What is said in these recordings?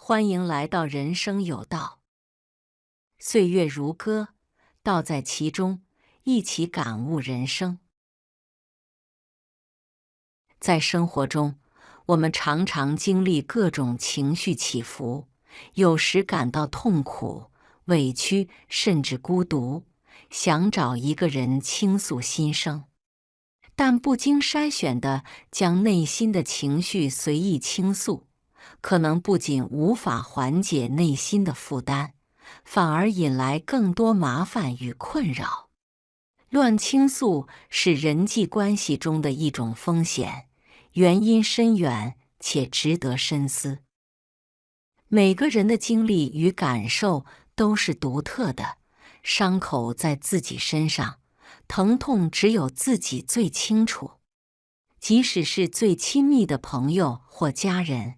欢迎来到人生有道，岁月如歌，道在其中，一起感悟人生。在生活中，我们常常经历各种情绪起伏，有时感到痛苦、委屈，甚至孤独，想找一个人倾诉心声。但不经筛选地将内心的情绪随意倾诉，可能不仅无法缓解内心的负担，反而引来更多麻烦与困扰。乱倾诉是人际关系中的一种风险，原因深远且值得深思。每个人的经历与感受都是独特的，伤口在自己身上，疼痛只有自己最清楚。即使是最亲密的朋友或家人，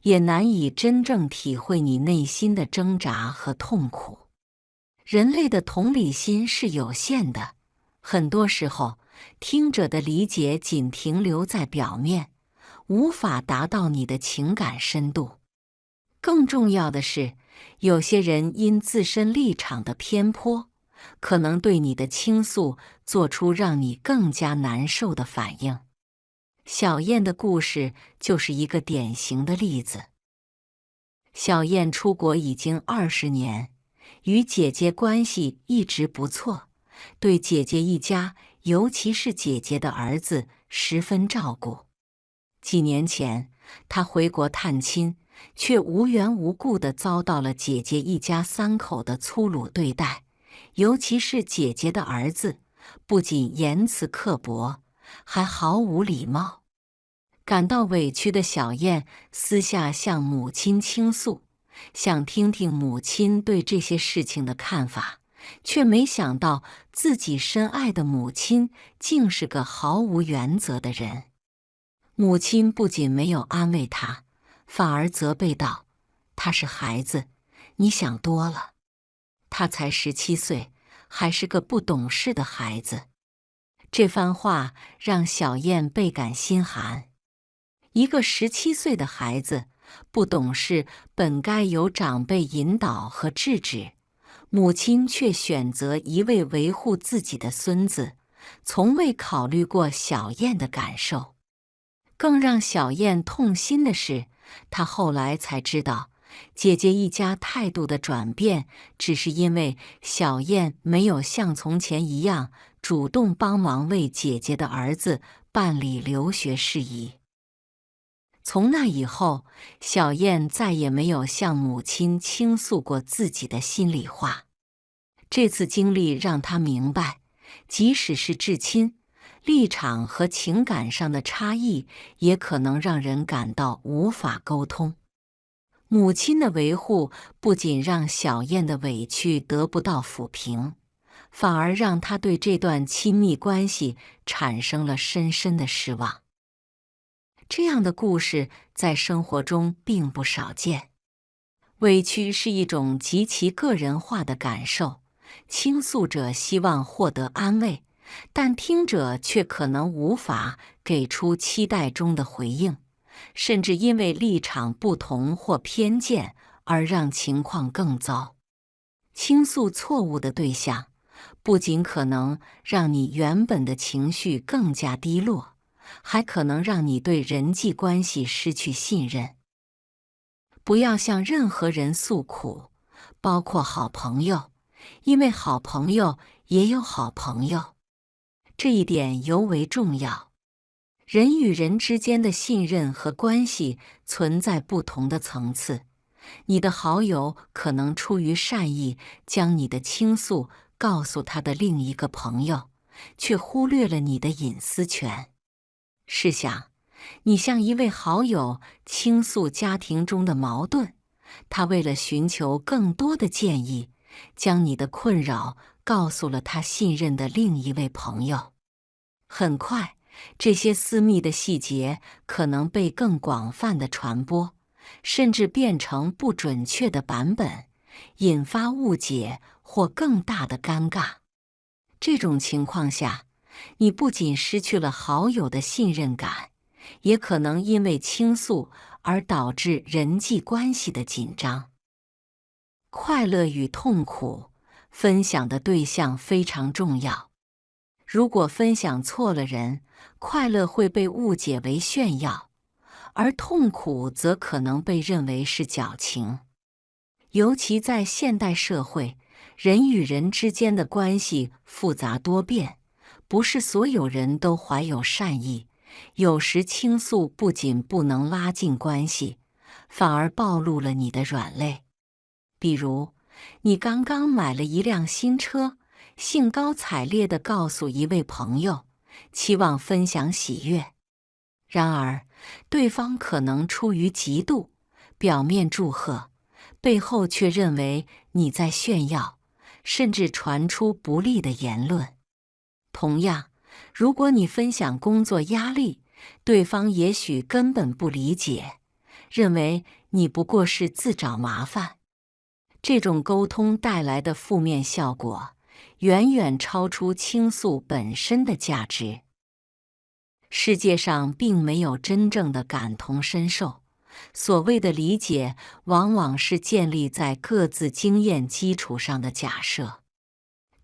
也难以真正体会你内心的挣扎和痛苦。人类的同理心是有限的，很多时候，听者的理解仅停留在表面，无法达到你的情感深度。更重要的是，有些人因自身立场的偏颇，可能对你的倾诉做出让你更加难受的反应。小燕的故事就是一个典型的例子。小燕出国已经20年，与姐姐关系一直不错，对姐姐一家，尤其是姐姐的儿子，十分照顾。几年前，她回国探亲，却无缘无故地遭到了姐姐一家3口的粗鲁对待，尤其是姐姐的儿子，不仅言辞刻薄，还毫无礼貌。感到委屈的小燕私下向母亲倾诉，想听听母亲对这些事情的看法，却没想到自己深爱的母亲竟是个毫无原则的人。母亲不仅没有安慰她，反而责备道：“他是孩子，你想多了。他才17岁，还是个不懂事的孩子。”这番话让小燕倍感心寒。一个17岁的孩子不懂事，本该由长辈引导和制止，母亲却选择一味维护自己的孙子，从未考虑过小燕的感受。更让小燕痛心的是，她后来才知道，姐姐一家态度的转变，只是因为小燕没有像从前一样主动帮忙为姐姐的儿子办理留学事宜。从那以后，小燕再也没有向母亲倾诉过自己的心里话。这次经历让她明白，即使是至亲，立场和情感上的差异也可能让人感到无法沟通。母亲的维护不仅让小燕的委屈得不到抚平，反而让她对这段亲密关系产生了深深的失望。这样的故事在生活中并不少见。委屈是一种极其个人化的感受，倾诉者希望获得安慰，但听者却可能无法给出期待中的回应，甚至因为立场不同或偏见而让情况更糟。倾诉错误的对象，不仅可能让你原本的情绪更加低落，还可能让你对人际关系失去信任。不要向任何人诉苦，包括好朋友，因为好朋友也有好朋友。这一点尤为重要。人与人之间的信任和关系存在不同的层次，你的好友可能出于善意将你的倾诉告诉他的另一个朋友，却忽略了你的隐私权。试想，你向一位好友倾诉家庭中的矛盾，他为了寻求更多的建议，将你的困扰告诉了他信任的另一位朋友。很快，这些私密的细节可能被更广泛的传播，甚至变成不准确的版本，引发误解或更大的尴尬。这种情况下，你不仅失去了好友的信任感，也可能因为倾诉而导致人际关系的紧张。快乐与痛苦，分享的对象非常重要。如果分享错了人，快乐会被误解为炫耀，而痛苦则可能被认为是矫情。尤其在现代社会，人与人之间的关系复杂多变，不是所有人都怀有善意。有时倾诉不仅不能拉近关系，反而暴露了你的软肋。比如，你刚刚买了一辆新车，兴高采烈地告诉一位朋友，期望分享喜悦。然而，对方可能出于嫉妒，表面祝贺，背后却认为你在炫耀，甚至传出不利的言论。同样，如果你分享工作压力，对方也许根本不理解，认为你不过是自找麻烦。这种沟通带来的负面效果，远远超出倾诉本身的价值。世界上并没有真正的感同身受，所谓的理解，往往是建立在各自经验基础上的假设。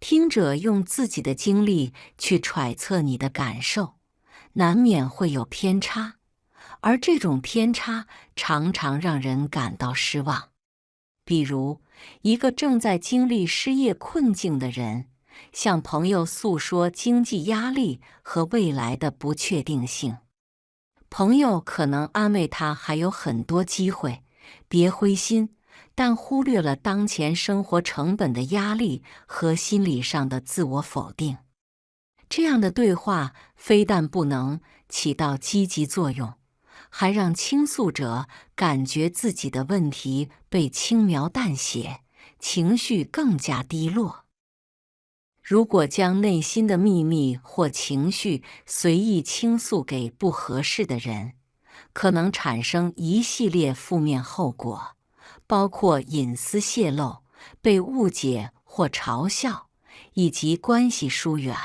听者用自己的经历去揣测你的感受，难免会有偏差，而这种偏差常常让人感到失望。比如，一个正在经历失业困境的人，向朋友诉说经济压力和未来的不确定性。朋友可能安慰他还有很多机会，别灰心，但忽略了当前生活成本的压力和心理上的自我否定。这样的对话非但不能起到积极作用，还让倾诉者感觉自己的问题被轻描淡写，情绪更加低落。如果将内心的秘密或情绪随意倾诉给不合适的人，可能产生一系列负面后果，包括隐私泄露、被误解或嘲笑，以及关系疏远。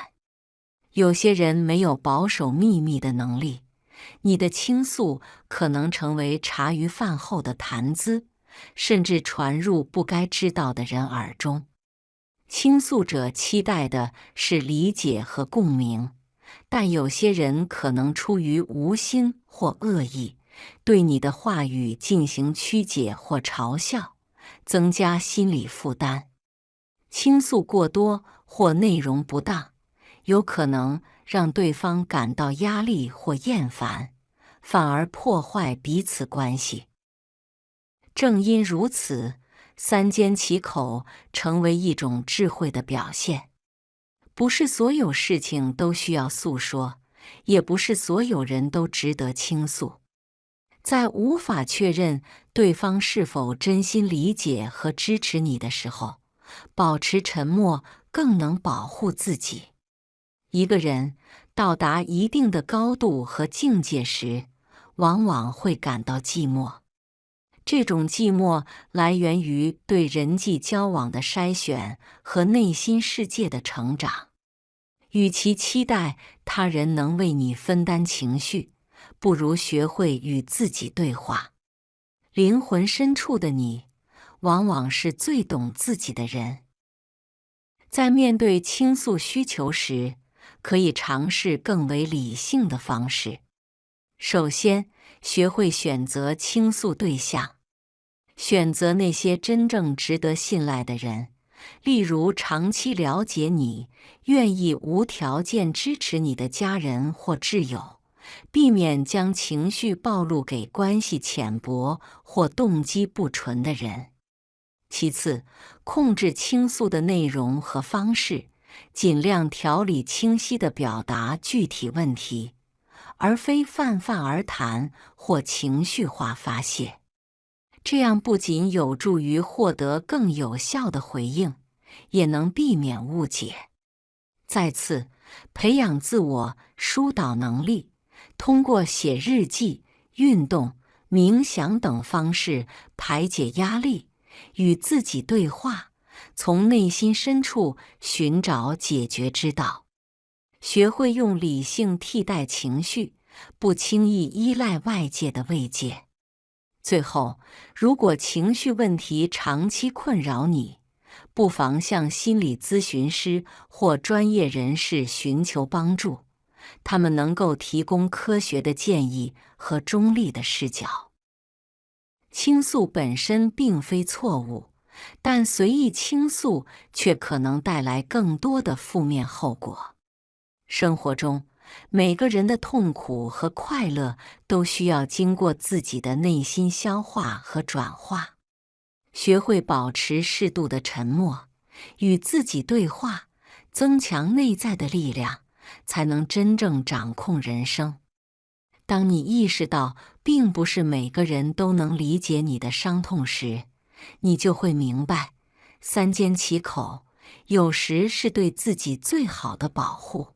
有些人没有保守秘密的能力，你的倾诉可能成为茶余饭后的谈资，甚至传入不该知道的人耳中。倾诉者期待的是理解和共鸣，但有些人可能出于无心或恶意，对你的话语进行曲解或嘲笑，增加心理负担。倾诉过多或内容不当，有可能让对方感到压力或厌烦，反而破坏彼此关系。正因如此，三缄其口成为一种智慧的表现。不是所有事情都需要诉说，也不是所有人都值得倾诉。在无法确认对方是否真心理解和支持你的时候，保持沉默更能保护自己。一个人到达一定的高度和境界时，往往会感到寂寞。这种寂寞来源于对人际交往的筛选和内心世界的成长。与其期待他人能为你分担情绪，不如学会与自己对话。灵魂深处的你，往往是最懂自己的人。在面对倾诉需求时，可以尝试更为理性的方式。首先，学会选择倾诉对象。选择那些真正值得信赖的人，例如长期了解你、愿意无条件支持你的家人或挚友，避免将情绪暴露给关系浅薄或动机不纯的人。其次，控制倾诉的内容和方式，尽量条理清晰地表达具体问题，而非泛泛而谈或情绪化发泄。这样不仅有助于获得更有效的回应，也能避免误解。再次，培养自我疏导能力，通过写日记、运动、冥想等方式排解压力，与自己对话，从内心深处寻找解决之道。学会用理性替代情绪，不轻易依赖外界的慰藉。最后，如果情绪问题长期困扰你，不妨向心理咨询师或专业人士寻求帮助，他们能够提供科学的建议和中立的视角。倾诉本身并非错误，但随意倾诉却可能带来更多的负面后果。生活中，每个人的痛苦和快乐都需要经过自己的内心消化和转化。学会保持适度的沉默，与自己对话，增强内在的力量，才能真正掌控人生。当你意识到并不是每个人都能理解你的伤痛时，你就会明白，三缄其口有时是对自己最好的保护。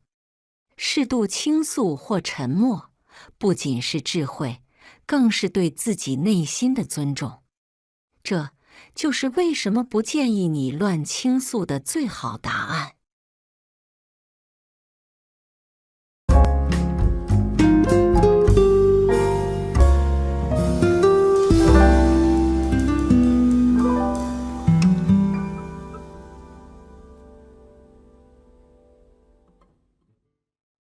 适度倾诉或沉默，不仅是智慧，更是对自己内心的尊重。这就是为什么不建议你乱倾诉的最好答案。